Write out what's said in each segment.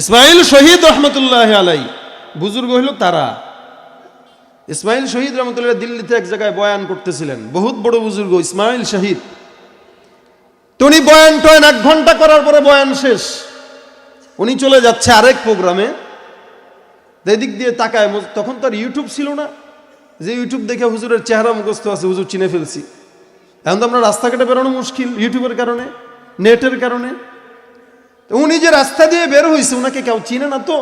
ইসমাইল শহীদ রহমতুল্লাহ আলাই বুজুর্গ হইল তারা। ইসমাইল শহীদ রহমতুল্লাহ দিল্লিতে এক জায়গায় বয়ান করতেছিলেন, বহুত বড় বুজুর্গ ইসমাইল শহীদ। তো উনি বয়ান টয়ান 1 ঘন্টা করার পরে বয়ান শেষ, উনি চলে যাচ্ছে আরেক প্রোগ্রামে। এদিক দিয়ে তাকায়, তখন তার ইউটিউব ছিল না, যে ইউটিউব দেখে হুজুরের চেহারা মুখস্থ আছে, হুজুর চিনে ফেলছি। এখন তো আমরা রাস্তাঘাটে বেরোনো মুশকিল ইউটিউবের কারণে, নেটের কারণে। উনি যে রাস্তা দিয়ে বের হয়েছে, ওনাকে কেউ চিনে না, তো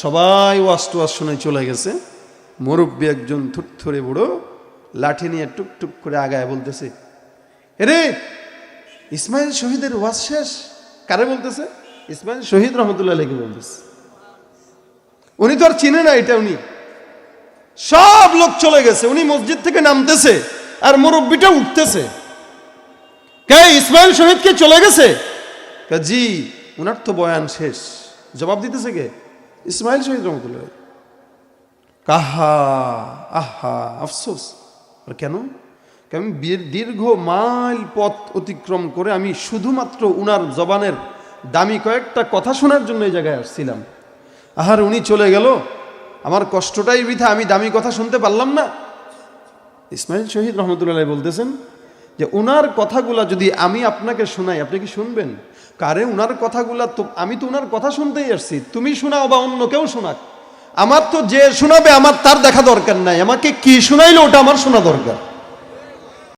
সবাই ওয়াজ টোয়াজ শুনে চলে গেছে। মুরব্বী একজন থুরথুরে বুড়ো লাঠি নিয়ে টুকটুক করে আগায় বলতেছে, রে ইসমাইল শহীদের ওয়াজ শেষ। কারে বলতেছে? ইসমাইল শহীদ রহমতুল্লাহ আলাইহি বলতেছে। উনি তো আর চিনে না এটা। উনি সব লোক চলে গেছে, উনি মসজিদ থেকে নামতেছে আর মুরব্বীটা উঠতেছে। কে ইসমাইল শহীদ কে চলে গেছে? জি, উনার তো বয়ান শেষ। জবাব দিতেছে কে? ইসমাইল শহীদ রহমতুল্লাহ। কাহা আহা আফসোস। আর কেন? আমি দীর্ঘ মাইল পথ অতিক্রম করে আমি শুধুমাত্র উনার জবানের দামি কয়েকটা কথা শোনার জন্য এই জায়গায় আসছিলাম। আহার উনি চলে গেল, আমার কষ্টটাই বৃথা, আমি দামি কথা শুনতে পারলাম না। ইসমাইল শহীদ রহমতুল্লাহ বলতেছেন যে উনার কথাগুলা যদি আমি আপনাকে শোনাই, আপনি কি শুনবেন? কারে উনার কথাগুলা তো আমি তো উনার কথা শুনতেই আসছি, তুমি শোনাও বা অন্য কেউ শোনাক, আমার তো যে শোনাবে আমার তার দেখা দরকার নাই, আমাকে কি শোনাইলো ওটা আমার শোনা দরকার।